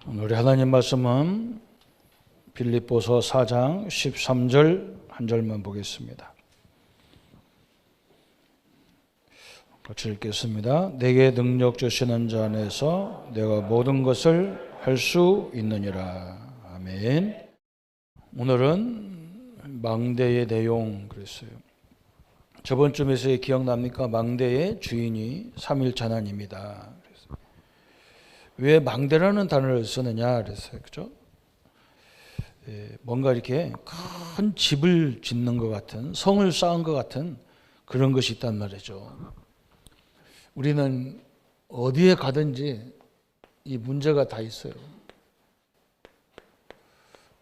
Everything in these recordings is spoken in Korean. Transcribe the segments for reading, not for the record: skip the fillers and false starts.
오늘 하나님 말씀은 빌립보서 4장 13절 한 절만 보겠습니다. 같이 읽겠습니다. 내게 능력 주시는 자 안에서 내가 모든 것을 할 수 있느니라. 아멘. 오늘은 망대의 내용 그랬어요. 저번 주에서 기억납니까? 망대의 주인이 삼일천하님이다. 왜 망대라는 단어를 쓰느냐 그랬어요. 그죠? 뭔가 이렇게 큰 집을 짓는 것 같은, 성을 쌓은 것 같은 그런 것이 있단 말이죠. 우리는 어디에 가든지 이 문제가 다 있어요.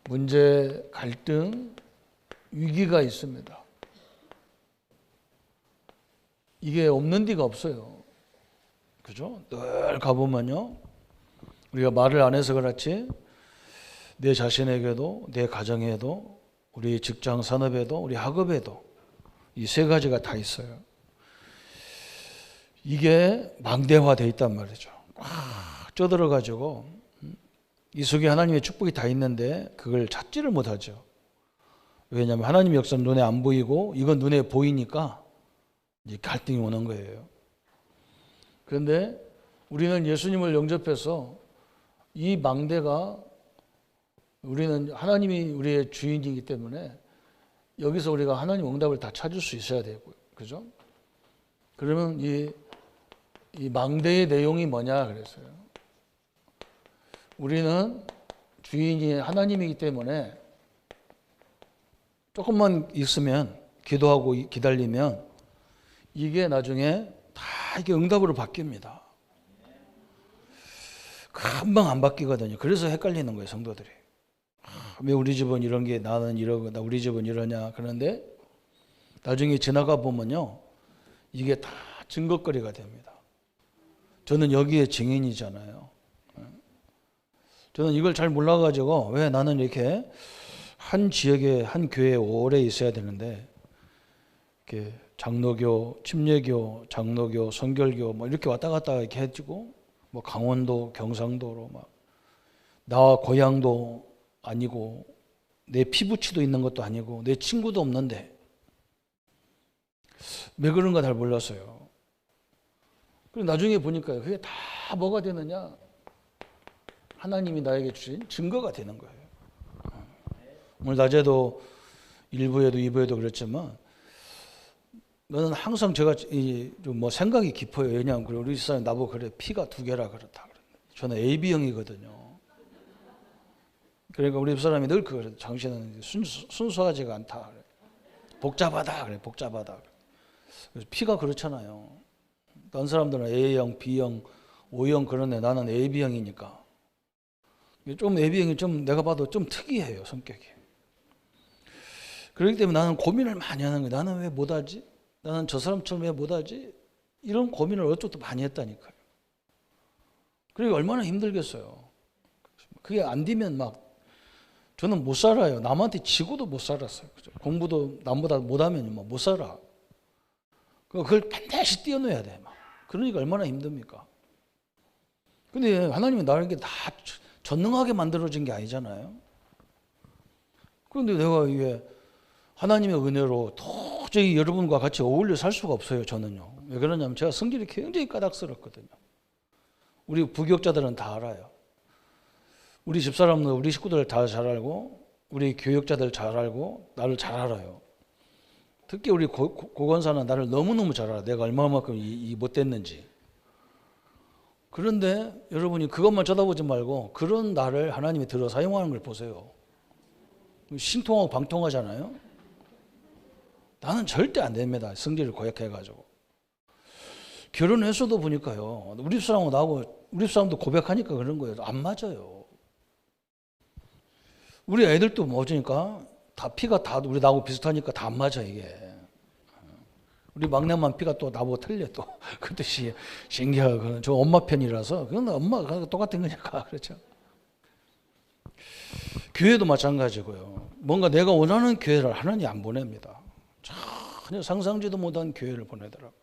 문제, 갈등, 위기가 있습니다. 이게 없는 데가 없어요. 그죠? 늘 가보면요. 우리가 말을 안 해서 그렇지 내 자신에게도 내 가정에도 우리 직장 산업에도 우리 학업에도 이 세 가지가 다 있어요. 이게 망대화되어 있단 말이죠. 꽉 쪄들어가지고 이 속에 하나님의 축복이 다 있는데 그걸 찾지를 못하죠. 왜냐하면 하나님의 역사는 눈에 안 보이고 이건 눈에 보이니까 이제 갈등이 오는 거예요. 그런데 우리는 예수님을 영접해서 이 망대가 우리는 하나님이 우리의 주인이기 때문에 여기서 우리가 하나님 응답을 다 찾을 수 있어야 되고요. 그죠? 그러면 이 망대의 내용이 뭐냐 그랬어요. 우리는 주인이 하나님이기 때문에 조금만 있으면 기도하고 기다리면 이게 나중에 다 이게 응답으로 바뀝니다. 금방 안 바뀌거든요. 그래서 헷갈리는 거예요, 성도들이. 왜 우리 집은 이런 게 나는 이러고 우리 집은 이러냐 그런데 나중에 지나가 보면요. 이게 다 증거거리가 됩니다. 저는 여기에 증인이잖아요. 저는 이걸 잘 몰라가지고 왜 나는 이렇게 한 지역에 한 교회에 오래 있어야 되는데 이렇게 장로교, 침례교, 장로교, 선결교 뭐 이렇게 왔다 갔다 이렇게 해주고 뭐 강원도, 경상도로 막 나와 고향도 아니고 내 피부치도 있는 것도 아니고 내 친구도 없는데 왜 그런가 잘 몰랐어요. 그리고 나중에 보니까 그게 다 뭐가 되느냐? 하나님이 나에게 주신 증거가 되는 거예요. 오늘 낮에도 1부에도 2부에도 그랬지만 너는 항상 제가 뭐 생각이 깊어요. 왜냐하면 우리 집사람이 나보고 그래 피가 두 개라 그렇다. 저는 AB형이거든요. 그러니까 우리 집사람이 늘 그래. 당신은 순수하지가 않다. 복잡하다. 그래. 복잡하다. 그래서 피가 그렇잖아요. 다른 사람들은 A형, B형, O형 그런데 나는 AB형이니까 좀 AB형이 좀 내가 봐도 좀 특이해요. 성격이. 그렇기 때문에 나는 고민을 많이 하는 거예요. 나는 왜 못하지? 나는 저 사람처럼 왜 못하지? 이런 고민을 어쩌다 많이 했다니까요. 그리고 얼마나 힘들겠어요. 그게 안 되면 막 저는 못 살아요. 남한테 지고도 못 살았어요. 그죠? 공부도 남보다 못하면 못 살아. 그걸 반드시 뛰어내야 돼. 막. 그러니까 얼마나 힘듭니까? 근데 하나님이 나에게 다 전능하게 만들어진 게 아니잖아요. 그런데 내가 이게 하나님의 은혜로 도저히 여러분과 같이 어울려 살 수가 없어요. 저는요. 왜 그러냐면 제가 성질이 굉장히 까닥스럽거든요. 우리 부교육자들은 다 알아요. 우리 집사람들, 우리 식구들 다 잘 알고 우리 교육자들 잘 알고 나를 잘 알아요. 특히 우리 고건사는 나를 너무너무 잘 알아. 내가 얼마만큼 못됐는지. 그런데 여러분이 그것만 쳐다보지 말고 그런 나를 하나님이 들어 사용하는 걸 보세요. 신통하고 방통하잖아요. 나는 절대 안 됩니다. 성질을 고약해가지고. 결혼해서도 보니까요. 우리 집사람하고 나하고 우리 집사람도 고백하니까 그런 거예요. 안 맞아요. 우리 애들도 뭐지니까 다 피가 다 우리 나하고 비슷하니까 다 안 맞아 이게. 우리 막내만 피가 또 나보고 틀려 또. 그 뜻이 신기하고 저 엄마 편이라서 그건 엄마가 똑같은 거니까 그렇죠. 교회도 마찬가지고요. 뭔가 내가 원하는 교회를 하나님이 안 보냅니다. 전혀 상상지도 못한 교회를 보내더라고.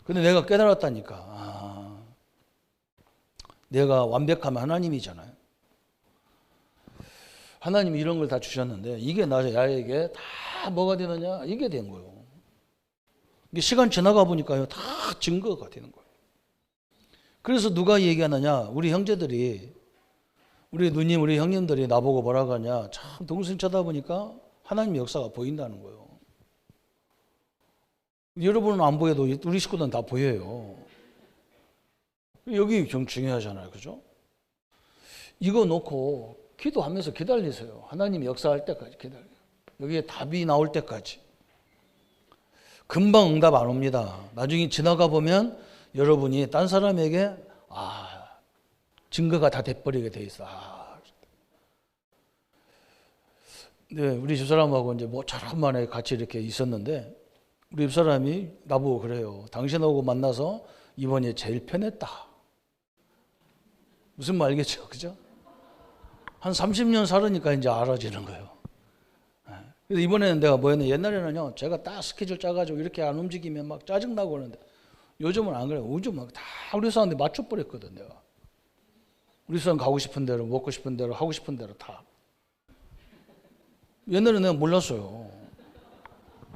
근데 내가 깨달았다니까. 내가 완벽하면 하나님이잖아요. 하나님이 이런 걸 다 주셨는데 이게 나에게 다 뭐가 되느냐? 이게 된 거예요. 이게 시간 지나가 보니까요, 다 증거가 되는 거예요. 그래서 누가 얘기하느냐? 우리 형제들이, 우리 누님, 우리 형님들이 나보고 뭐라고 하냐? 참 동생 쳐다보니까 하나님의 역사가 보인다는 거예요. 여러분은 안 보여도 우리 식구들은 다 보여요. 여기 좀 중요하잖아요. 그죠? 이거 놓고 기도하면서 기다리세요. 하나님이 역사할 때까지 기다려요. 여기에 답이 나올 때까지. 금방 응답 안 옵니다. 나중에 지나가 보면 여러분이 딴 사람에게 증거가 다 돼버리게 돼 있어. 네, 우리 집사람하고 이제 뭐 잘 만에 같이 이렇게 있었는데 우리 집사람이 나보고 그래요. 당신하고 만나서 이번에 제일 편했다. 무슨 말 알겠죠? 그죠? 한 30년 살으니까 이제 알아지는 거예요. 그래서 이번에는 내가 뭐였냐? 옛날에는요, 제가 딱 스케줄 짜가지고 이렇게 안 움직이면 막 짜증나고 그러는데 요즘은 안 그래요. 요즘 막 다 우리 사람한테 맞춰버렸거든, 내가. 우리 사람 가고 싶은 대로, 먹고 싶은 대로, 하고 싶은 대로 다. 옛날에는 내가 몰랐어요.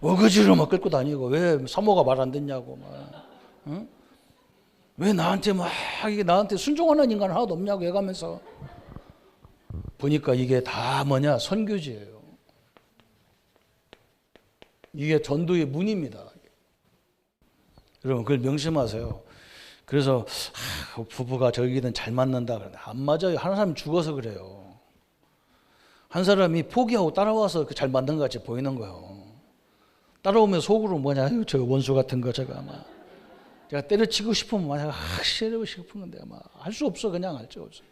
어거지로 막 끌고 다니고, 왜 사모가 말 안 듣냐고, 막. 응? 왜 나한테 막, 이게 나한테 순종하는 인간 하나도 없냐고 해가면서. 보니까 이게 다 뭐냐? 선교지예요. 이게 전도의 문입니다. 여러분, 그걸 명심하세요. 그래서 부부가 저기는 잘 맞는다 그러는데 안 맞아요. 한 사람이 죽어서 그래요. 한 사람이 포기하고 따라와서 잘 맞는 것 같이 보이는 거예요. 따라오면 속으로 뭐냐? 저 원수 같은 거 제가 아마 제가 때려치고 싶으면 만약 때리고 싶은 건데 아마 할 수 없어. 그냥 할 수 없어.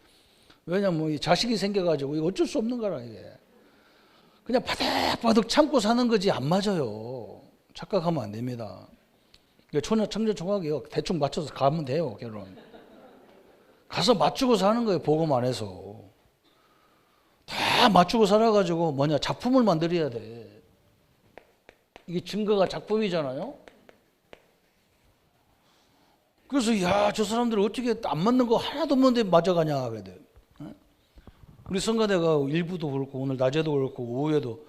왜냐면 뭐 자식이 생겨가지고 이거 어쩔 수 없는 거라 이게. 그냥 바득바득 참고 사는 거지 안 맞아요. 착각하면 안 됩니다. 청년총각이요. 대충 맞춰서 가면 돼요. 결혼. 가서 맞추고 사는 거예요. 복음 안에서. 다 맞추고 살아가지고 뭐냐 작품을 만들어야 돼. 이게 증거가 작품이잖아요. 그래서 야, 저 사람들 어떻게 안 맞는 거 하나도 없는데 맞아가냐 그래야 돼. 우리 성가대가 일부도 그렇고 오늘 낮에도 그렇고 오후에도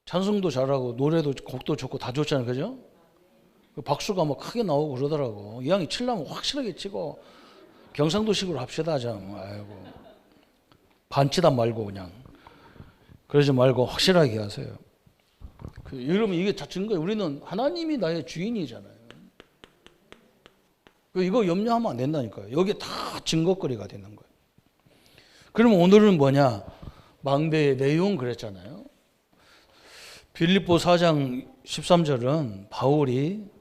찬송도 잘하고 노래도 곡도 좋고 다 좋잖아요. 그죠? 박수가 뭐 크게 나오고 그러더라고. 이왕이 치려면 확실하게 치고 경상도식으로 합시다. 좀. 아이고. 반치다 말고 그냥. 그러지 말고 확실하게 하세요. 여러분 이게 다 증거예요. 우리는 하나님이 나의 주인이잖아요. 이거 염려하면 안 된다니까요. 여기에 다 증거거리가 되는 거예요. 그러면 오늘은 뭐냐? 망대의 내용 그랬잖아요. 빌립보 4장 13절은 바울이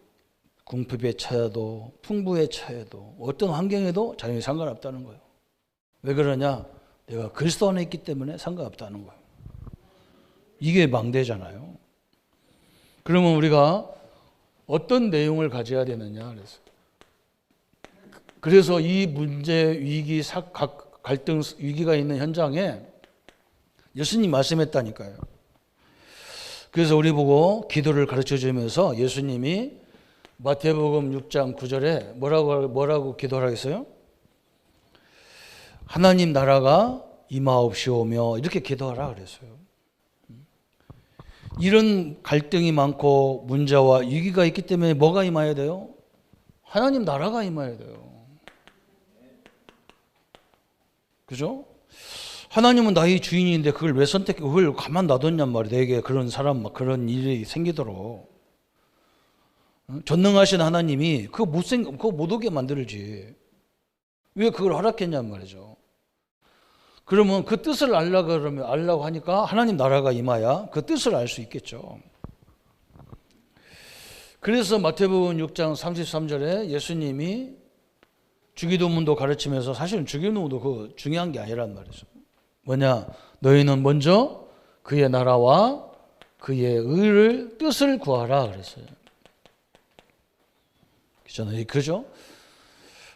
궁핍에 처해도 풍부에 처해도 어떤 환경에도 자연히 상관없다는 거예요. 왜 그러냐? 내가 그리스도 안에 있기 때문에 상관없다는 거예요. 이게 망대잖아요. 그러면 우리가 어떤 내용을 가져야 되느냐 그래서 이 문제, 위기, 갈등, 위기가 있는 현장에 예수님 말씀했다니까요. 그래서 우리 보고 기도를 가르쳐 주면서 예수님이 마태복음 6장 9절에 뭐라고 기도하라 했어요? 하나님 나라가 임하옵시오며 이렇게 기도하라 그랬어요. 이런 갈등이 많고 문제와 위기가 있기 때문에 뭐가 임해야 돼요? 하나님 나라가 임해야 돼요. 그죠? 하나님은 나의 주인인데 그걸 왜 그걸 가만 놔뒀냔 말이에요. 내게 그런 사람, 그런 일이 생기도록. 전능하신 하나님이 그거 못 오게 만들지. 왜 그걸 허락했냔 말이죠. 그러면 그 뜻을 알라고 하니까 하나님 나라가 임하야 그 뜻을 알 수 있겠죠. 그래서 마태복음 6장 33절에 예수님이 주기도문도 가르치면서 사실은 주기도문도 그 중요한 게 아니란 말이죠. 뭐냐? 너희는 먼저 그의 나라와 그의 의를 뜻을 구하라 그랬어요. 그죠?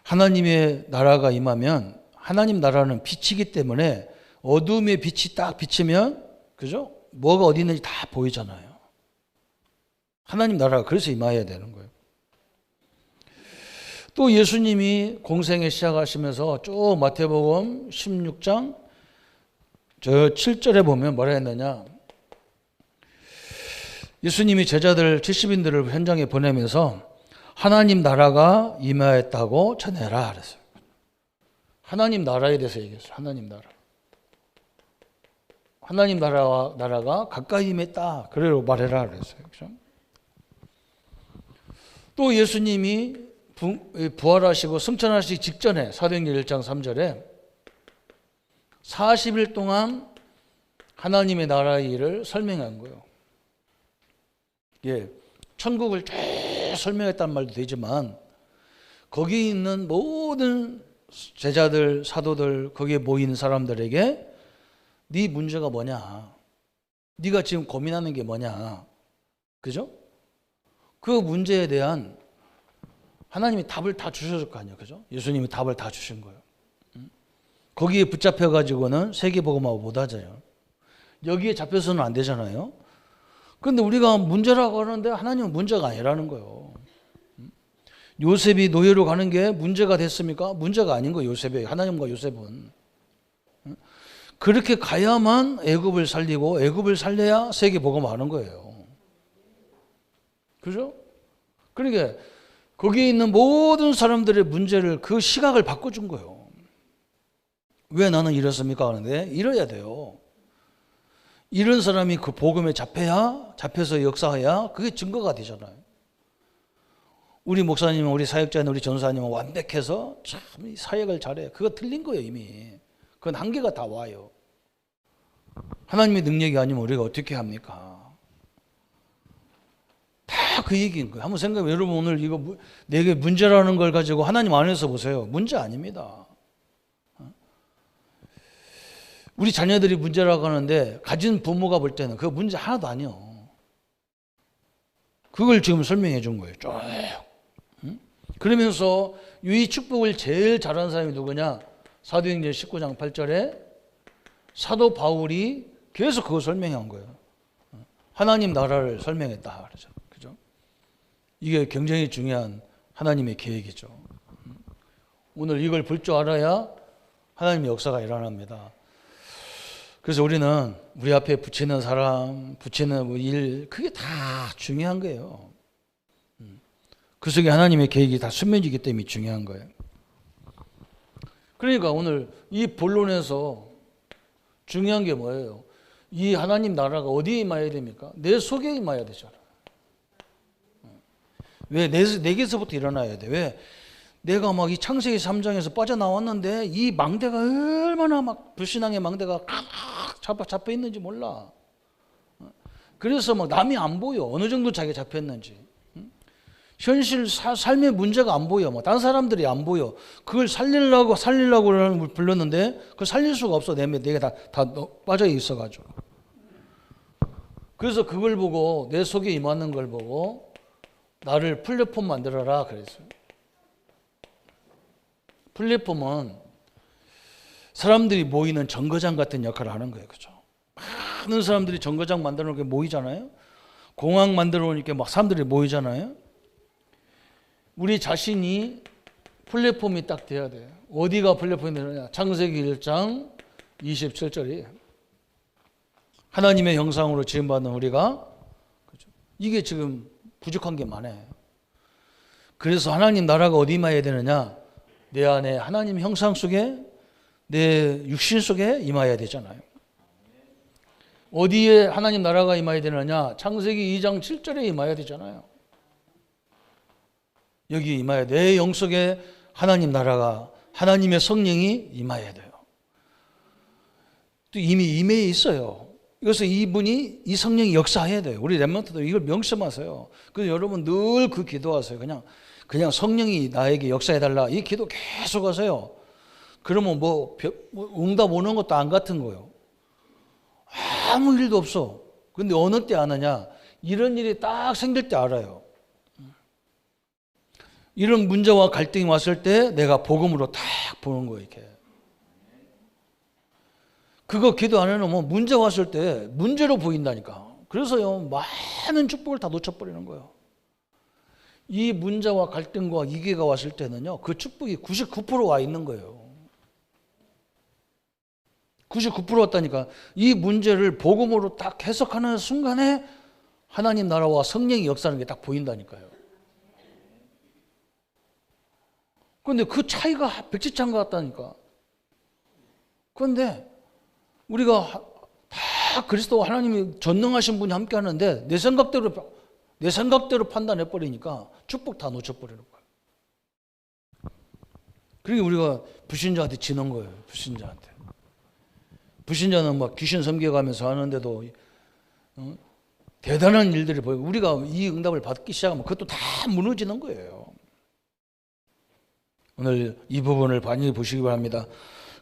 하나님의 나라가 임하면 하나님 나라는 빛이기 때문에 어둠의 빛이 딱 비치면 그죠? 뭐가 어디 있는지 다 보이잖아요. 하나님 나라가 그래서 임해야 되는 거예요. 또 예수님이 공생애 시작하시면서 쭉 마태복음 16장 저 7절에 보면 뭐라 했느냐. 예수님이 제자들 70인들을 현장에 보내면서 하나님 나라가 임하였다고 전해라 그랬어요. 하나님 나라에 대해서 얘기했어요. 하나님 나라. 하나님 나라가 가까이 임했다. 그래로 말해라 그랬어요. 그렇죠? 또 예수님이 부활하시고 승천하시기 직전에 사도행전 1장 3절에 40일 동안 하나님의 나라의 일을 설명한 거예요. 예, 천국을 쭉 설명했단 말도 되지만 거기 있는 모든 제자들, 사도들, 거기에 모인 사람들에게 네 문제가 뭐냐? 네가 지금 고민하는 게 뭐냐? 그죠? 그 문제에 대한 하나님이 답을 다 주셨을 거 아니에요. 그죠? 예수님이 답을 다 주신 거예요. 거기에 붙잡혀 가지고는 세계복음하고 못 하잖아요. 여기에 잡혀서는 안 되잖아요. 그런데 우리가 문제라고 하는데 하나님은 문제가 아니라는 거예요. 요셉이 노예로 가는 게 문제가 됐습니까? 문제가 아닌 거예요. 요셉이. 하나님과 요셉은. 그렇게 가야만 애굽을 살리고 애굽을 살려야 세계복음 하는 거예요. 그죠? 그러니까 거기에 있는 모든 사람들의 문제를 그 시각을 바꿔준 거예요. 왜 나는 이렇습니까? 하는데 이래야 돼요. 이런 사람이 그 복음에 잡혀서 역사해야 그게 증거가 되잖아요. 우리 목사님은, 우리 사역자는, 우리 전사님은 완벽해서 참 사역을 잘해. 그거 틀린 거예요 이미. 그건 한계가 다 와요. 하나님의 능력이 아니면 우리가 어떻게 합니까? 다 그 얘기인 거예요. 한번 생각해. 여러분 오늘 이거 내게 문제라는 걸 가지고 하나님 안에서 보세요. 문제 아닙니다. 우리 자녀들이 문제라고 하는데 가진 부모가 볼 때는 그 문제 하나도 아니요. 그걸 지금 설명해 준 거예요. 쭉. 그러면서 이 축복을 제일 잘하는 사람이 누구냐? 사도행전 19장 8절에 사도 바울이 계속 그거 설명한 거예요. 하나님 나라를 설명했다. 그러죠. 그죠? 이게 굉장히 중요한 하나님의 계획이죠. 오늘 이걸 볼 줄 알아야 하나님의 역사가 일어납니다. 그래서 우리는 우리 앞에 붙이는 사람, 붙이는 일, 그게 다 중요한 거예요. 그 속에 하나님의 계획이 다 숨겨지기 때문에 중요한 거예요. 그러니까 오늘 이 본론에서 중요한 게 뭐예요? 이 하나님 나라가 어디에 임해야 됩니까? 내 속에 임해야 되잖아. 왜? 내게서부터 일어나야 돼. 왜? 내가 막 이 창세기 3장에서 빠져나왔는데 이 망대가 얼마나 막 불신앙의 망대가 꽉 잡혀 있는지 몰라. 그래서 막 남이 안 보여. 어느 정도 자기가 잡혔는지. 현실 삶의 문제가 안 보여. 뭐 다른 사람들이 안 보여. 그걸 살리려고 불렀는데 그걸 살릴 수가 없어. 내게 다 빠져 있어가지고. 그래서 그걸 보고 내 속에 임하는 걸 보고 나를 플랫폼 만들어라 그랬어요. 플랫폼은 사람들이 모이는 정거장 같은 역할을 하는 거예요. 그죠? 많은 사람들이 정거장 만들어 놓게 모이잖아요. 공항 만들어 놓으니까 막 사람들이 모이잖아요. 우리 자신이 플랫폼이 딱 돼야 돼요. 어디가 플랫폼이 되느냐? 창세기 1장 27절이에요. 하나님의 형상으로 지음받은 우리가, 그죠? 이게 지금 부족한 게 많아요. 그래서 하나님 나라가 어디 임해야 되느냐? 내 안에 하나님 형상 속에, 내 육신 속에 임해야 되잖아요. 어디에 하나님 나라가 임해야 되느냐? 창세기 2장 7절에 임해야 되잖아요. 여기 임해야 돼. 내 영 속에 하나님 나라가, 하나님의 성령이 임해야 돼요. 또 이미 임해 있어요. 그래서 이분이, 이 성령이 역사해야 돼요. 우리 렘넌트도 이걸 명심하세요. 그래서 여러분 늘 그 기도하세요. 그냥 성령이 나에게 역사해달라. 이 기도 계속 하세요. 그러면 뭐 응답 오는 것도 안 같은 거예요. 아무 일도 없어. 근데 어느 때 아느냐? 이런 일이 딱 생길 때 알아요. 이런 문제와 갈등이 왔을 때 내가 복음으로 딱 보는 거예요. 이렇게. 그거 기도 안 해놓으면 문제 왔을 때 문제로 보인다니까. 그래서요, 많은 축복을 다 놓쳐버리는 거예요. 이 문제와 갈등과 위기가 왔을 때는요, 그 축복이 99% 와 있는 거예요. 99% 왔다니까. 이 문제를 복음으로 딱 해석하는 순간에 하나님 나라와 성령이 역사하는 게 딱 보인다니까요. 그런데 그 차이가 백지장과 같다니까. 그런데 우리가 다 그리스도 하나님이 전능하신 분이 함께 하는데 내 생각대로 판단해 버리니까 축복 다 놓쳐 버리는 거예요. 그러니까 우리가 불신자한테 지는 거예요. 불신자는 막 귀신 섬겨가면서 하는데도 대단한 일들이 보이고 우리가 이 응답을 받기 시작하면 그것도 다 무너지는 거예요. 오늘 이 부분을 많이 보시기 바랍니다.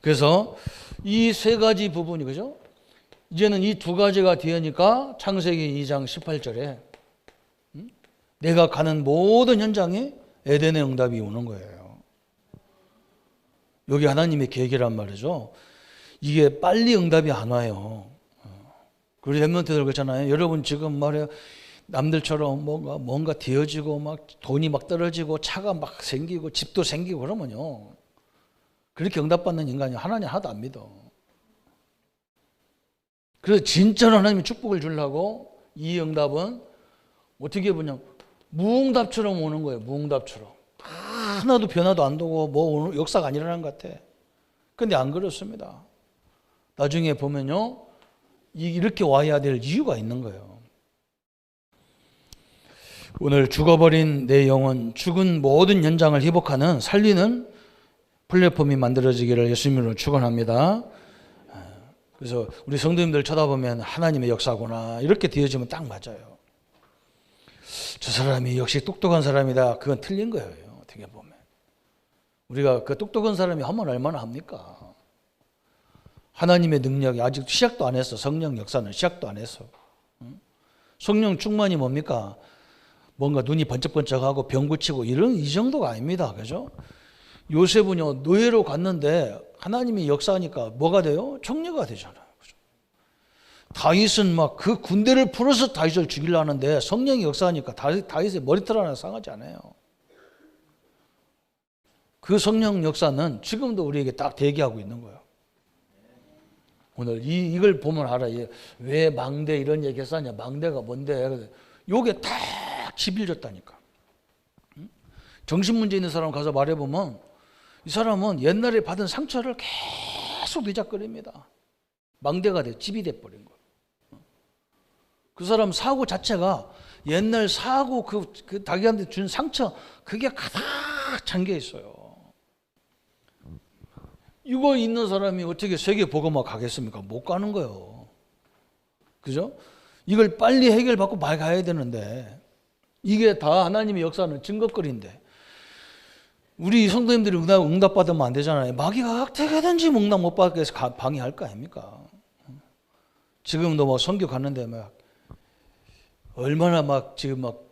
그래서 이 세 가지 부분이, 그죠? 이제는 이 두 가지가 되니까 창세기 2장 18절에 내가 가는 모든 현장에 에덴의 응답이 오는 거예요. 여기 하나님의 계획이란 말이죠. 이게 빨리 응답이 안 와요. 우리 랩런트들 그렇잖아요. 여러분 지금 말이야 남들처럼 뭔가 되어지고 막 돈이 막 떨어지고 차가 막 생기고 집도 생기고 그러면요, 그렇게 응답받는 인간이 하나님 하나도 안 믿어. 그래서 진짜로 하나님이 축복을 주려고 이 응답은 어떻게 보냐, 무응답처럼 오는 거예요. 무응답처럼 하나도 변화도 안 되고 뭐 역사가 안 일어난 것 같아. 근데 안 그렇습니다. 나중에 보면요, 이렇게 와야 될 이유가 있는 거예요. 오늘 죽어버린 내 영혼, 죽은 모든 현장을 회복하는 살리는 플랫폼이 만들어지기를 예수님으로 축원합니다. 그래서 우리 성도님들 쳐다보면 하나님의 역사구나 이렇게 되어지면 딱 맞아요. 저 사람이 역시 똑똑한 사람이다, 그건 틀린 거예요. 어떻게 보면 우리가 그 똑똑한 사람이 하면 얼마나 합니까? 하나님의 능력이 아직 시작도 안 했어. 성령 역사는 시작도 안 했어. 성령 충만이 뭡니까? 뭔가 눈이 번쩍번쩍하고 병 고치고 이 정도가 아닙니다. 그죠? 요셉은요, 노예로 갔는데 하나님이 역사하니까 뭐가 돼요? 총리가 되잖아요. 그죠? 다윗은 막 그 군대를 풀어서 다윗을 죽이려 하는데 성령이 역사하니까 다윗의 머리털 하나 상하지 않아요. 그 성령 역사는 지금도 우리에게 딱 대기하고 있는 거예요. 오늘 이걸 보면 알아. 왜 망대 이런 얘기 했었냐. 망대가 뭔데. 요게 딱 집일졌다니까. 정신문제 있는 사람 가서 말해보면 이 사람은 옛날에 받은 상처를 계속 뒤적거립니다. 망대가 집이 돼버린 거예요. 그 사람 사고 자체가 옛날 사고 그 자기한테 준 상처, 그게 가득 잠겨 있어요. 이거 있는 사람이 어떻게 세계 복음화 가겠습니까? 못 가는 거예요. 그죠? 이걸 빨리 해결받고 말 가야 되는데 이게 다 하나님의 역사는 증거거리인데 우리 성도님들이 응답받으면 안 되잖아요. 마귀가 어떻게든지 응답 못 받게 해서 방해할 거 아닙니까? 지금도 뭐 선교 갔는데 막 얼마나 막 지금 막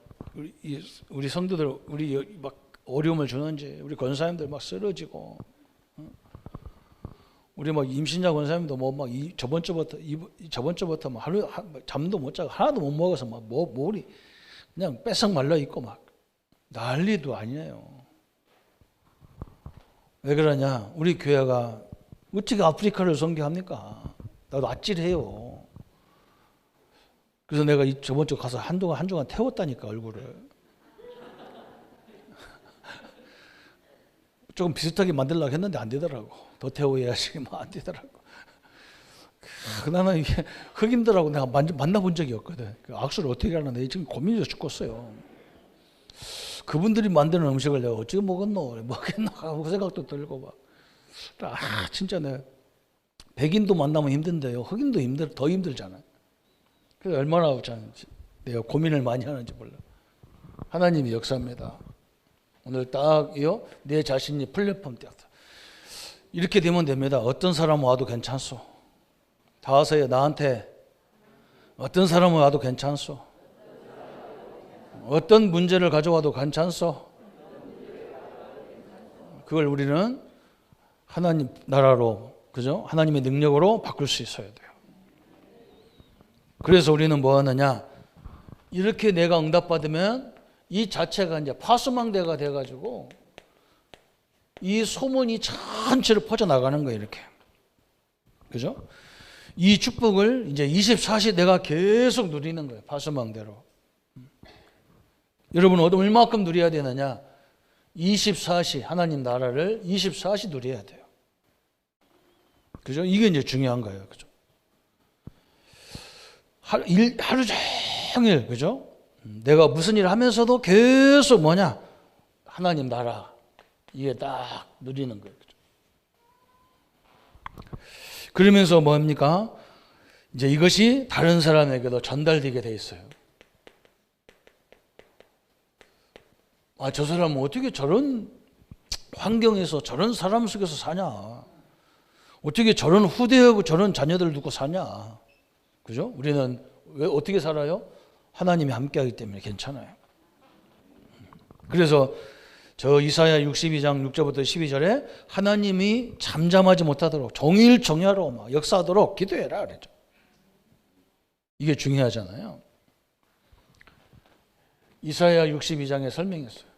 우리 성도들 우리 막 어려움을 주는지, 우리 권사님들 막 쓰러지고, 우리 막 임신자 권사님도 뭐 막 저번 주부터 막 하루 잠도 못 자고 하나도 못 먹어서 막 머리 그냥 뺏석 말라 있고 막 난리도 아니에요. 왜 그러냐? 우리 교회가 어떻게 아프리카를 선교합니까? 나도 아찔해요. 그래서 내가 저번 주 가서 한동안 태웠다니까, 얼굴을. 조금 비슷하게 만들려고 했는데 안 되더라고. 더 태워야지 뭐 안 되더라고. 나는 이게 흑인들하고 내가 만나본 적이 없거든. 악수를 어떻게 하는데 지금 고민이 죽겠어요. 그분들이 만드는 음식을 내가 어떻게 먹겠나 하고 생각도 들고 막. 진짜 내가 백인도 만나면 힘든데요, 흑인도 더 힘들잖아요. 그래서 얼마나 내가 고민을 많이 하는지 몰라. 하나님의 역사입니다. 오늘 딱요, 내 자신이 플랫폼 되었다. 이렇게 되면 됩니다. 어떤 사람 와도 괜찮소. 다 하세요. 나한테 어떤 사람 와도 괜찮소. 어떤 문제를 가져와도 괜찮소. 그걸 우리는 하나님 나라로, 그죠? 하나님의 능력으로 바꿀 수 있어야 돼요. 그래서 우리는 뭐 하느냐? 이렇게 내가 응답받으면 이 자체가 이제 파수망대가 돼가지고 이 소문이 전체로 퍼져나가는 거예요, 이렇게. 그죠? 이 축복을 이제 24시 내가 계속 누리는 거예요, 파수망대로. 여러분은 얼마만큼 누려야 되느냐? 24시, 하나님 나라를 24시 누려야 돼요. 그죠? 이게 이제 중요한 거예요. 그죠? 하루 종일, 그죠? 내가 무슨 일을 하면서도 계속 뭐냐? 하나님 나라. 이게 딱 누리는 거예요. 그죠? 그러면서 뭡니까? 이제 이것이 다른 사람에게도 전달되게 돼 있어요. 아, 저 사람은 어떻게 저런 환경에서 저런 사람 속에서 사냐? 어떻게 저런 후대하고 저런 자녀들을 두고 사냐? 그죠? 우리는 왜 어떻게 살아요? 하나님이 함께하기 때문에 괜찮아요. 그래서 저 이사야 62장 6절부터 12절에 하나님이 잠잠하지 못하도록 종일정야로 막 역사하도록 기도해라 그랬죠. 이게 중요하잖아요. 이사야 62장에 설명했어요.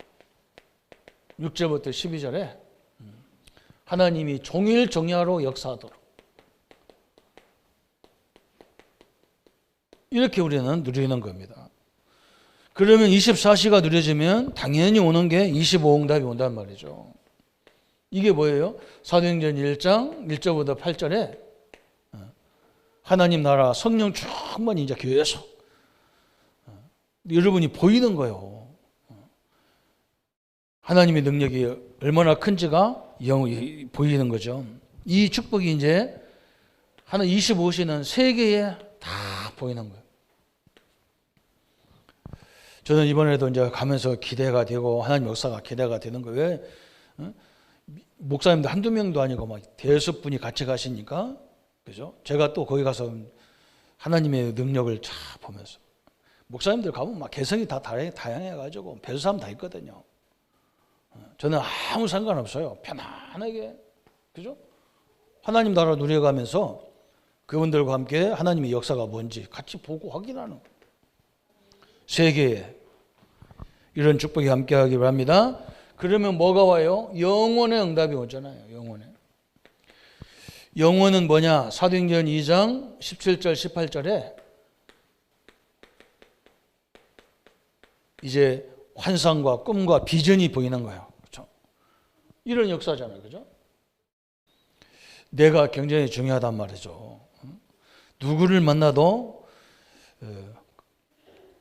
6절부터 12절에 하나님이 종일정야로 역사하도록 이렇게 우리는 누리는 겁니다. 그러면 24시가 누려지면 당연히 오는 게 25응답이 온단 말이죠. 이게 뭐예요? 사도행전 1장 1절부터 8절에 하나님 나라 성령 충만히 이제 계속 여러분이 보이는 거예요. 하나님의 능력이 얼마나 큰지가 보이는 거죠. 이 축복이 이제 하나 25시는 세계에 다 보이는 거예요. 저는 이번에도 이제 가면서 기대가 되고 하나님 역사가 기대가 되는 거예요. 왜? 목사님도 한두 명도 아니고 막 대여섯 분이 같이 가시니까, 그죠? 제가 또 거기 가서 하나님의 능력을 쫙 보면서 목사님들 가면 막 개성이 다 다양해가지고 배수 사람 다 있거든요. 저는 아무 상관없어요. 편안하게, 그죠? 하나님 나라 누려가면서 그분들과 함께 하나님의 역사가 뭔지 같이 보고 확인하는 거예요. 세계에 이런 축복이 함께하기 바랍니다. 그러면 뭐가 와요? 영원의 응답이 오잖아요. 영원은 뭐냐? 사도행전 2장 17절 18절에 이제 환상과 꿈과 비전이 보이는 거예요. 그렇죠? 이런 역사잖아요. 그죠? 내가 굉장히 중요하단 말이죠. 누구를 만나도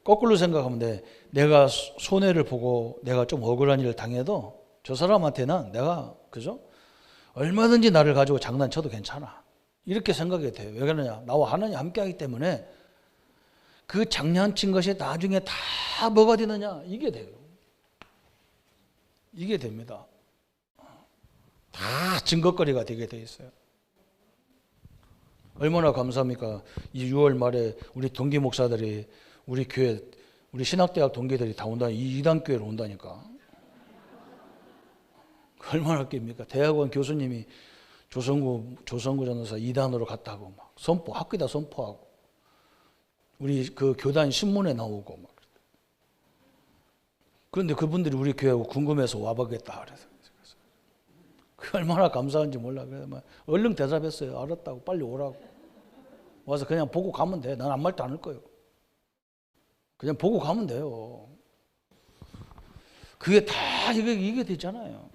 거꾸로 생각하면 돼. 내가 손해를 보고 내가 좀 억울한 일을 당해도 저 사람한테는 내가, 그죠? 얼마든지 나를 가지고 장난쳐도 괜찮아. 이렇게 생각이 돼요. 왜 그러냐? 나와 하나님 함께하기 때문에 그 장난친 것이 나중에 다 뭐가 되느냐? 이게 돼요. 이게 됩니다. 다 증거거리가 되게 돼 있어요. 얼마나 감사합니까? 이 6월 말에 우리 동기 목사들이 우리 교회, 우리 신학대학 동기들이 다 온다. 이 이단교회로 온다니까. 얼마나 깁니까? 대학원 교수님이 조성구 전도사 이단으로 갔다고 막 학교에다 선포하고 우리 그 교단 신문에 나오고 막. 그런데 그분들이 우리 교회하고 궁금해서 와보겠다 그래서 그 얼마나 감사한지 몰라. 그래서 막 얼른 대답했어요. 알았다고 빨리 오라고. 와서 그냥 보고 가면 돼. 난 아무 말도 안 할 거예요. 그냥 보고 가면 돼요. 그게 다 이게 되잖아요.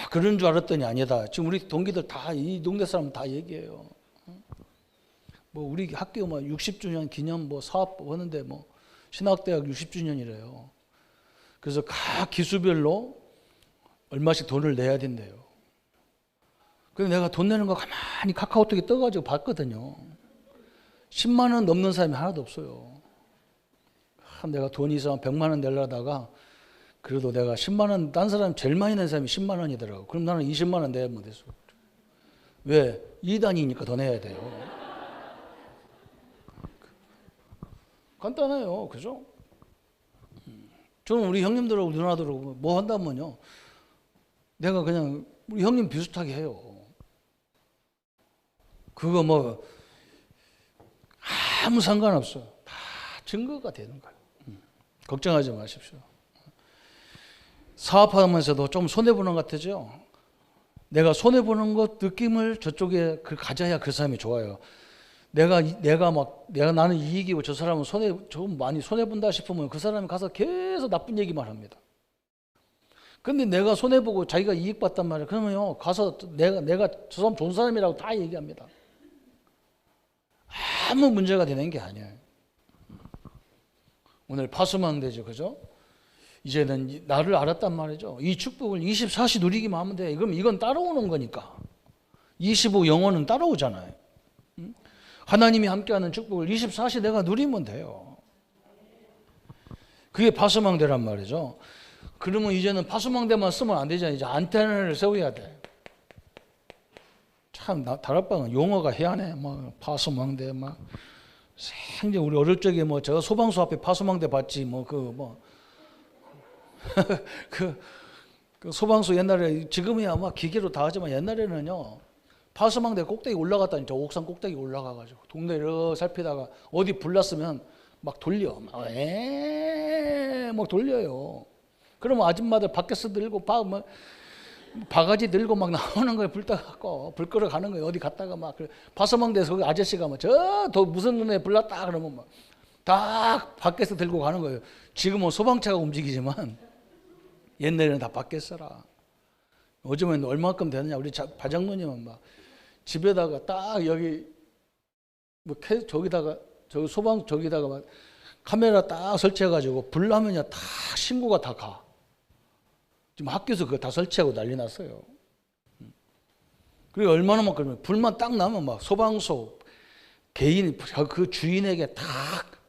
그런 줄 알았더니 아니다. 지금 우리 동기들 다 이 동네 사람 다 얘기해요. 뭐 우리 학교 뭐 60주년 기념 뭐 사업 하는데 뭐 신학대학 60주년이래요. 그래서 각 기수별로 얼마씩 돈을 내야 된대요. 근데 내가 돈 내는 거 가만히 카카오톡에 떠가지고 봤거든요. 10만 원 넘는 사람이 하나도 없어요. 내가 돈이 있으면 100만 원 내려다가 그래도 내가 10만 원, 딴 사람 제일 많이 낸 사람이 10만 원이더라고. 그럼 나는 20만 원 내면 됐어. 왜? 2단이니까 더 내야 돼요. 간단해요. 그죠? 저는 우리 형님들하고 누나들하고 뭐 한다면요. 내가 그냥 우리 형님 비슷하게 해요. 그거 뭐 아무 상관없어요. 다 증거가 되는 거예요. 걱정하지 마십시오. 사업하면서도 좀 손해보는 것 같으죠? 내가 손해보는 것 느낌을 저쪽에 가져야 그 사람이 좋아요. 나는 이익이고 저 사람은 좀 많이 손해본다 싶으면 그 사람이 가서 계속 나쁜 얘기만 합니다. 근데 내가 손해보고 자기가 이익 봤단 말이에요. 그러면요, 가서 내가 저 사람 좋은 사람이라고 다 얘기합니다. 아무 문제가 되는 게 아니에요. 오늘 파수망대죠, 그죠? 이제는 나를 알았단 말이죠. 이 축복을 24시 누리기만 하면 돼. 그럼 이건 따라오는 거니까. 25 영혼은 따라오잖아요. 하나님이 함께하는 축복을 24시 내가 누리면 돼요. 그게 파수망대란 말이죠. 그러면 이제는 파수망대만 쓰면 안 되잖아요. 이제 안테나를 세워야 돼. 참 다락방은 용어가 희한해. 막 파수망대 막 생전 우리 어릴 적에 저 소방서 앞에 파수망대 봤지 그 소방서 옛날에 지금이야 막 기계로 다 하지만 옛날에는요 파수망대 꼭대기 올라갔다니 저 옥상 꼭대기 올라가가지고 동네 이렇게 살피다가 어디 불났으면 막 돌려 막 돌려요. 그러면 아줌마들 밖에서 들고 바가지 들고 막 나오는 거예요. 불 따갖고 불 끌어 가는 거예요. 어디 갔다가 막 파수망대에서 거기 아저씨가 더 무슨 눈에 불났다 그러면 막 다 밖에서 들고 가는 거예요. 지금은 소방차가 움직이지만 옛날에는 다 밖에서라. 요즘에는 얼마큼 되느냐. 우리 바장로님은 막 집에다가 딱 여기 저기다가 막 카메라 딱 설치해가지고 불 나면요 다 신고가 다 가. 지금 학교에서 그거 다 설치하고 난리 났어요. 그리고 얼마나 막 그러면 불만 딱 나면 막 소방서 개인 그 주인에게 다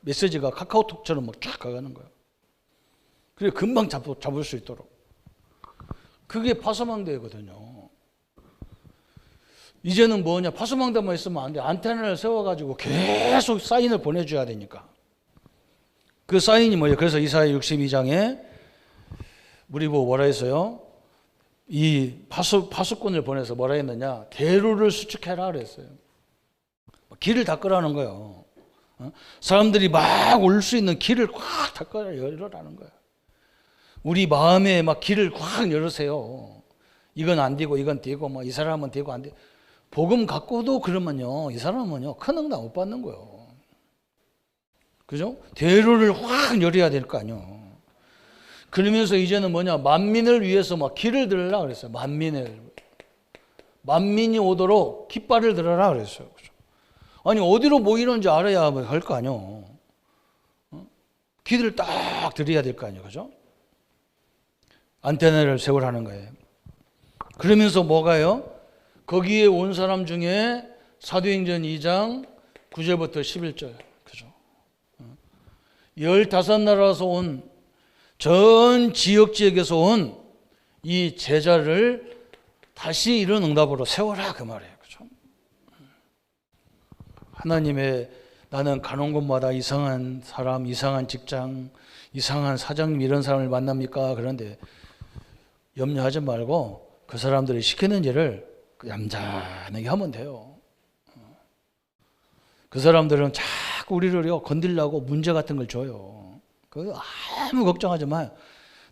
메시지가 카카오톡처럼 막 쫙 가가는 거예요. 그래 금방 잡을 수 있도록. 그게 파수망대거든요. 이제는 뭐냐, 파수망대만 있으면 안 돼. 안테나를 세워가지고 계속 사인을 보내줘야 되니까. 그 사인이 뭐예요? 그래서 이사야 62장에 우리 보고 뭐라 했어요? 이 파수꾼을 보내서 뭐라 했느냐? 대로를 수축해라 그랬어요. 길을 닦으라는 거예요. 사람들이 막 올 수 있는 길을 꽉 닦아라 열으라는 거예요. 우리 마음에 막 길을 꽉 열으세요. 이건 안 되고 이건 되고 이 사람은 되고 안 돼. 복음 갖고도 그러면요 이 사람은요 큰 응답 못 받는 거예요. 그죠? 대로를 확 열어야 될 거 아니에요. 그러면서 이제는 뭐냐, 만민을 위해서 막 길을 들으라 그랬어요. 만민이 오도록 깃발을 들어라 그랬어요. 그죠? 아니 어디로 모이는지 알아야 할 거 아니에요. 길을 딱 들여야 될 거 아니에요. 그죠? 안테나를 세우라는 거예요. 그러면서 뭐가요? 거기에 온 사람 중에 사도행전 2장 9절부터 11절. 그죠? 15나라에서 온 전 지역에서 온 이 제자를 다시 이런 응답으로 세워라 그 말이에요. 그죠? 하나님의 나는 가는 곳마다 이상한 사람, 이상한 직장, 이상한 사장님 이런 사람을 만납니까? 그런데 염려하지 말고 그 사람들이 시키는 일을 얌전하게 하면 돼요. 그 사람들은 자꾸 우리를 건드리려고 문제 같은 걸 줘요. 아무 걱정하지 마요.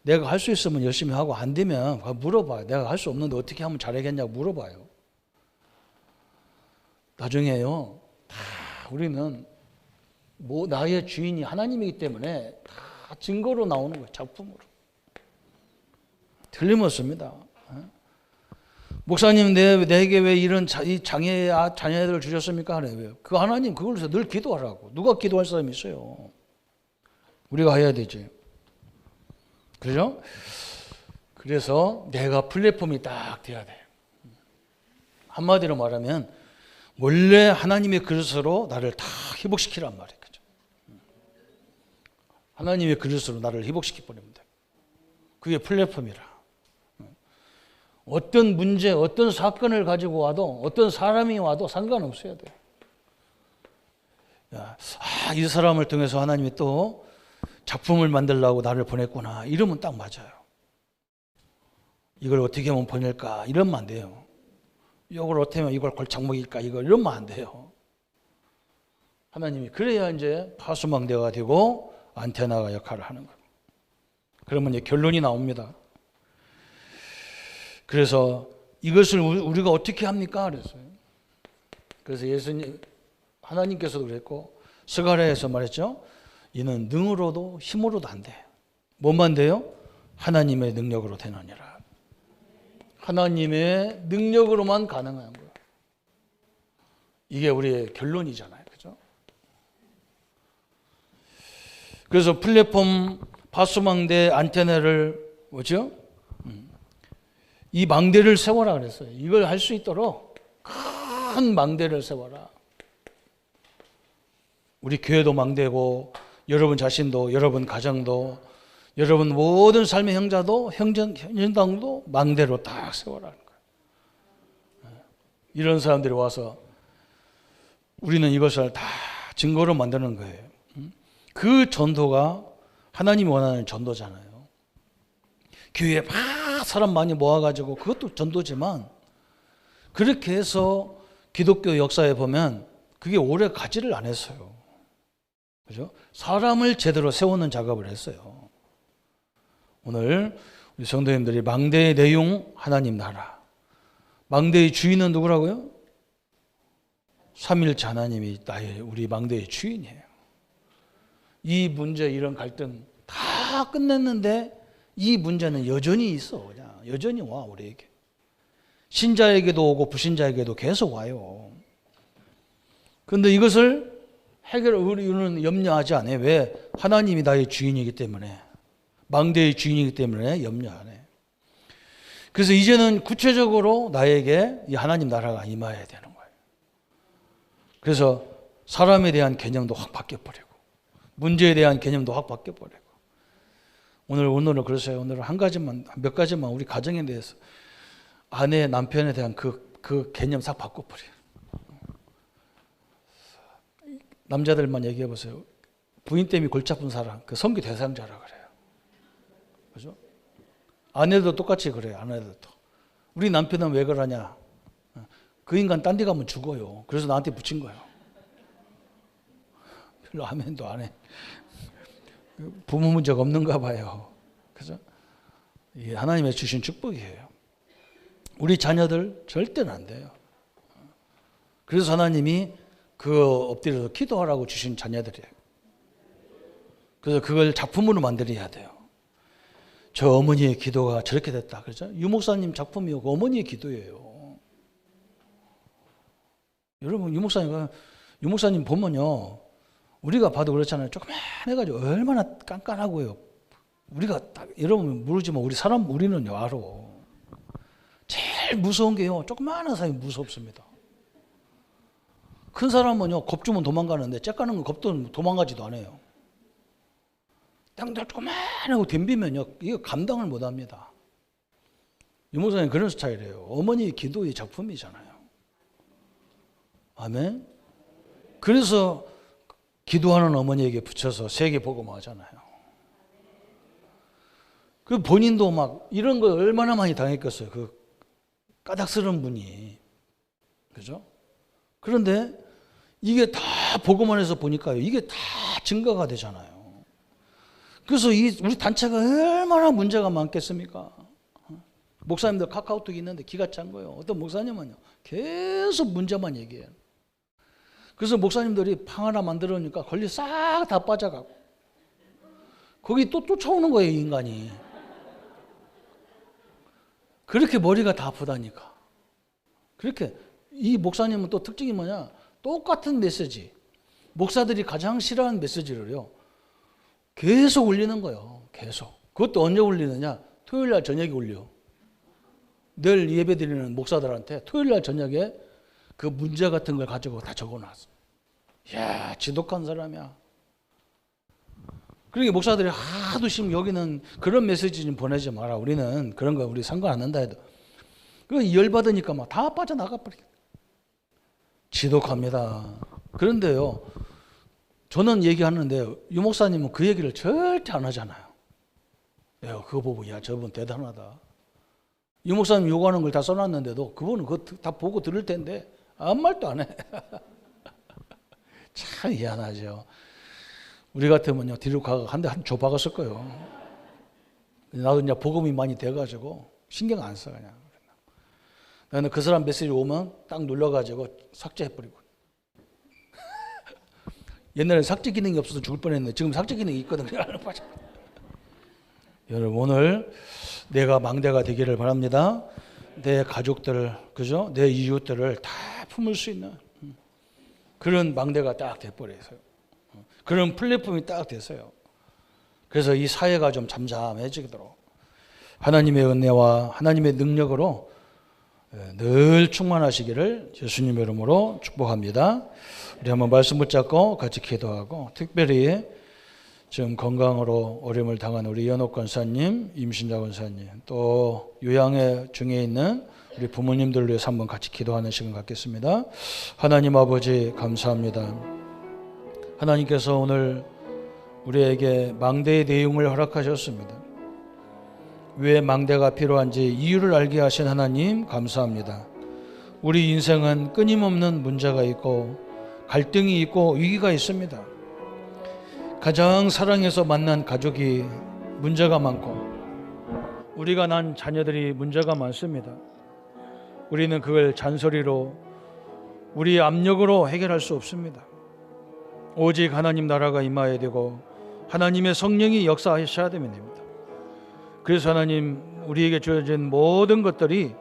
내가 할 수 있으면 열심히 하고 안 되면 물어봐요. 내가 할 수 없는데 어떻게 하면 잘하겠냐고 물어봐요. 나중에요. 다 우리는 나의 주인이 하나님이기 때문에 다 증거로 나오는 거예요. 작품으로. 틀림없습니다. 목사님 내게 왜 이런 자녀들을 주셨습니까? 왜요? 그 하나님 그걸로 늘 기도하라고. 누가 기도할 사람이 있어요? 우리가 해야 되지. 그죠? 그래서 내가 플랫폼이 딱 돼야 돼. 한마디로 말하면 원래 하나님의 그릇으로 나를 다 회복시키란 말이에요. 그죠? 하나님의 그릇으로 나를 회복시켜버리면 돼. 그게 플랫폼이라. 어떤 문제, 어떤 사건을 가지고 와도 어떤 사람이 와도 상관없어야 돼. 이 사람을 통해서 하나님이 또 작품을 만들려고 나를 보냈구나. 이러면 딱 맞아요. 이걸 어떻게 하면 보낼까? 이러면 안 돼요. 이걸 어떻게 하면 이걸 골창 먹일까? 이러면 안 돼요. 하나님이 그래야 이제 파수망대가 되고 안테나가 역할을 하는 거예요. 그러면 이제 결론이 나옵니다. 그래서 이것을 우리가 어떻게 합니까? 그래서 예수님, 하나님께서도 그랬고 스가랴에서 말했죠. 이는 능으로도 힘으로도 안 돼. 뭐만 돼요? 하나님의 능력으로 되느니라. 하나님의 능력으로만 가능한 거예요. 이게 우리의 결론이잖아요. 그죠? 그래서 플랫폼 파수망대 안테나를 뭐죠? 이 망대를 세워라 그랬어요. 이걸 할 수 있도록 큰 망대를 세워라. 우리 교회도 망대고 여러분 자신도 여러분 가정도 여러분 모든 삶의 형자도 현장도 망대로 딱 세워라는 거예요. 이런 사람들이 와서 우리는 이것을 다 증거로 만드는 거예요. 그 전도가 하나님이 원하는 전도잖아요. 교회에 막 사람 많이 모아가지고 그것도 전도지만 그렇게 해서 기독교 역사에 보면 그게 오래 가지를 안 했어요. 그죠? 사람을 제대로 세우는 작업을 했어요. 오늘 우리 성도님들이 망대의 내용 하나님 나라. 망대의 주인은 누구라고요? 삼일체 하나님이 우리 망대의 주인이에요. 이 문제 이런 갈등 다 끝냈는데 이 문제는 여전히 있어. 그냥 여전히 와 우리에게. 신자에게도 오고 불신자에게도 계속 와요. 그런데 이것을 우리는 염려하지 않아요. 왜? 하나님이 나의 주인이기 때문에, 망대의 주인이기 때문에 염려 안 해. 그래서 이제는 구체적으로 나에게 이 하나님 나라가 임해야 되는 거예요. 그래서 사람에 대한 개념도 확 바뀌어버리고 문제에 대한 개념도 확 바뀌어버리고 오늘은 그러세요. 오늘은 몇 가지만 우리 가정에 대해서 아내, 남편에 대한 그 개념 싹 바꿔버려요. 남자들만 얘기해 보세요. 부인 때문에 골치 아픈 사람, 그 선교 대상자라 그래요. 그죠? 아내도 똑같이 그래요. 아내들도. 우리 남편은 왜 그러냐? 그 인간 딴 데 가면 죽어요. 그래서 나한테 붙인 거예요. 별로 아멘도 안 해. 부모 문제가 없는가 봐요. 그죠? 이게 하나님의 주신 축복이에요. 우리 자녀들 절대는 안 돼요. 그래서 하나님이 그 엎드려서 기도하라고 주신 자녀들이에요. 그래서 그걸 작품으로 만들어야 돼요. 저 어머니의 기도가 저렇게 됐다. 그렇죠? 유 목사님 작품이 그 어머니의 기도예요. 여러분 유 목사님 보면요. 우리가 봐도 그렇잖아요. 조그만해가지고 얼마나 깐깐하고요. 우리가 딱 여러분 모르지만 우리는요 알아. 제일 무서운 게요. 조그만한 사람이 무섭습니다. 큰 사람은요 겁주면 도망가는데 쬐까는 거 겁도 도망가지도 않아요. 땅들 조그만하고 덤비면요 이거 감당을 못합니다. 유 목사님 그런 스타일이에요. 어머니의 기도의 작품이잖아요. 아멘. 그래서 기도하는 어머니에게 붙여서 세계 복음화하잖아요. 그 본인도 막 이런 거 얼마나 많이 당했겠어요. 그 까닭스러운 분이. 그죠? 그런데 이게 다 복음원에서 보니까요. 이게 다 증거가 되잖아요. 그래서 우리 단체가 얼마나 문제가 많겠습니까? 목사님들 카카오톡이 있는데 기가 찬 거예요. 어떤 목사님은요. 계속 문제만 얘기해요. 그래서 목사님들이 방 하나 만들어 놓으니까 권리 싹 다 빠져가고 거기 또 쫓아오는 거예요. 이 인간이. 그렇게 머리가 다 아프다니까. 그렇게 이 목사님은 또 특징이 뭐냐? 똑같은 메시지. 목사들이 가장 싫어하는 메시지를요. 계속 올리는 거예요. 계속. 그것도 언제 올리느냐? 토요일 날 저녁에 올려. 늘 예배 드리는 목사들한테 토요일 날 저녁에 그 문제 같은 걸 가지고 다 적어놨어. 이야, 지독한 사람이야. 그러니까 목사들이 하도 지금 여기는 그런 메시지 좀 보내지 마라. 우리는 그런 거 우리 상관 안 한다 해도. 그 열받으니까 막 다 빠져나가 버리겠다. 지독합니다. 그런데요, 저는 얘기하는데 유 목사님은 그 얘기를 절대 안 하잖아요. 내가 그거 보고 야 저분 대단하다. 유 목사님 요구하는 걸 다 써놨는데도 그분은 그거 다 보고 들을 텐데 아무 말도 안 해. 참 희한하죠. 우리 같으면요 뒤로 가가 한 대 줘 박았을 거예요. 나도 이제 복음이 많이 돼가지고 신경 안 써 그냥. 나는 그 사람 메시지 오면 딱 눌러가지고 삭제해버리고. 옛날에 삭제 기능이 없어서 죽을 뻔했는데 지금 삭제 기능이 있거든. 여러분 오늘 내가 망대가 되기를 바랍니다. 내 가족들을, 그죠? 내 이웃들을 다 품을 수 있는 그런 망대가 딱 돼버려요. 그런 플랫폼이 딱 됐어요. 그래서 이 사회가 좀 잠잠해지도록 하나님의 은혜와 하나님의 능력으로 늘 충만하시기를 예수님의 이름으로 축복합니다. 우리 한번 말씀 붙잡고 같이 기도하고, 특별히 지금 건강으로 어려움을 당한 우리 연옥 권사님, 임신자 권사님, 또 요양의 중에 있는 우리 부모님들을 위해서 한번 같이 기도하는 시간 갖겠습니다. 하나님 아버지 감사합니다. 하나님께서 오늘 우리에게 망대의 내용을 허락하셨습니다. 왜 망대가 필요한지 이유를 알게 하신 하나님 감사합니다. 우리 인생은 끊임없는 문제가 있고 갈등이 있고 위기가 있습니다. 가장 사랑해서 만난 가족이 문제가 많고 우리가 난 자녀들이 문제가 많습니다. 우리는 그걸 잔소리로, 우리의 압력으로 해결할 수 없습니다. 오직 하나님 나라가 임하여야 되고 하나님의 성령이 역사하셔야 됩니다. 그래서 하나님 우리에게 주어진 모든 것들이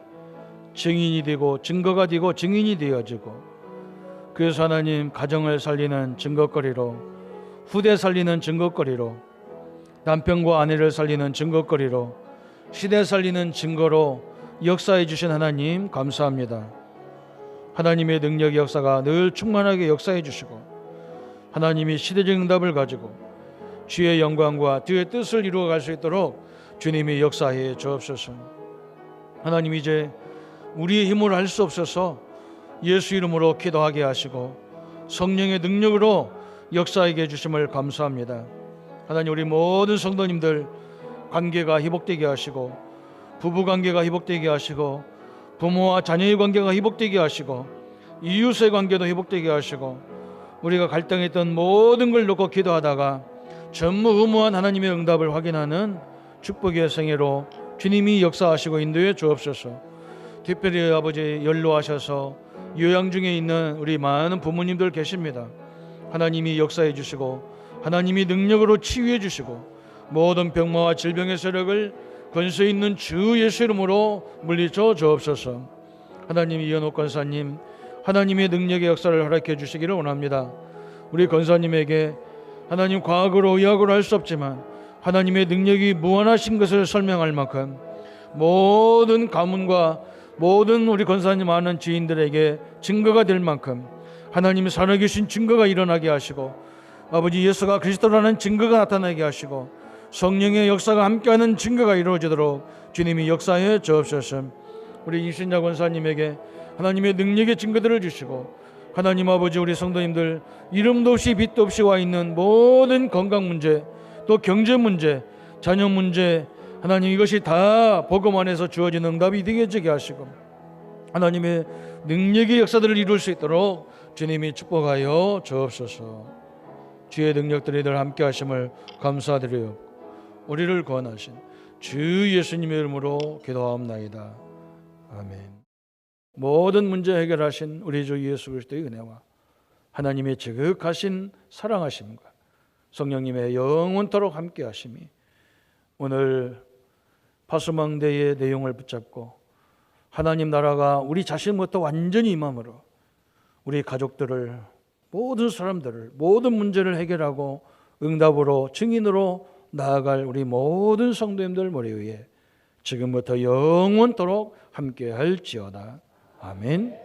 증인이 되고 증거가 되고 증인이 되어지고, 그래서 하나님 가정을 살리는 증거거리로, 후대 살리는 증거거리로, 남편과 아내를 살리는 증거거리로, 시대 살리는 증거로 역사해 주신 하나님 감사합니다. 하나님의 능력의 역사가 늘 충만하게 역사해 주시고 하나님이 시대적 응답을 가지고 주의 영광과 주의 뜻을 이루어갈 수 있도록 주님이 역사해 주옵소서. 하나님 이제 우리의 힘으로 할 수 없어서 예수 이름으로 기도하게 하시고 성령의 능력으로 역사하게 해주심을 감사합니다. 하나님 우리 모든 성도님들 관계가 회복되게 하시고, 부부관계가 회복되게 하시고, 부모와 자녀의 관계가 회복되게 하시고, 이웃의 관계도 회복되게 하시고, 우리가 갈등했던 모든 걸 놓고 기도하다가 전무후무한 하나님의 응답을 확인하는 축복의 생애로 주님이 역사하시고 인도해 주옵소서. 특별히 아버지 연로하셔서 요양 중에 있는 우리 많은 부모님들 계십니다. 하나님이 역사해 주시고 하나님이 능력으로 치유해 주시고 모든 병마와 질병의 세력을 권세 있는 주 예수 이름으로 물리쳐 주옵소서. 하나님 이현옥 권사님 하나님의 능력의 역사를 허락해 주시기를 원합니다. 우리 권사님에게 하나님 과학으로 의학으로 할 수 없지만 하나님의 능력이 무한하신 것을 설명할 만큼 모든 가문과 모든 우리 권사님 아는 지인들에게 증거가 될 만큼 하나님이 살아계신 증거가 일어나게 하시고, 아버지 예수가 그리스도라는 증거가 나타나게 하시고 성령의 역사가 함께하는 증거가 이루어지도록 주님이 역사해 주옵소서. 우리 이신자 권사님에게 하나님의 능력의 증거들을 주시고, 하나님 아버지 우리 성도님들 이름도 없이 빛도 없이 와 있는 모든 건강 문제, 또 경제 문제, 자녀 문제, 하나님 이것이 다 복음 안에서 주어진 응답이 되게 하시고 하나님의 능력의 역사들을 이룰 수 있도록 주님이 축복하여 주옵소서. 주의 능력들이 늘 함께 하심을 감사드려요. 우리를 구원하신 주 예수님의 이름으로 기도하옵나이다. 아멘. 모든 문제 해결하신 우리 주 예수 그리스도의 은혜와 하나님의 지극하신 사랑하심과 성령님의 영원토록 함께 하심이 오늘 파수망대의 내용을 붙잡고 하나님 나라가 우리 자신부터 완전히 임함으로 우리 가족들을, 모든 사람들을, 모든 문제를 해결하고 응답으로 증인으로 나아갈 우리 모든 성도님들 머리 위에 지금부터 영원토록 함께 할지어다. 아멘.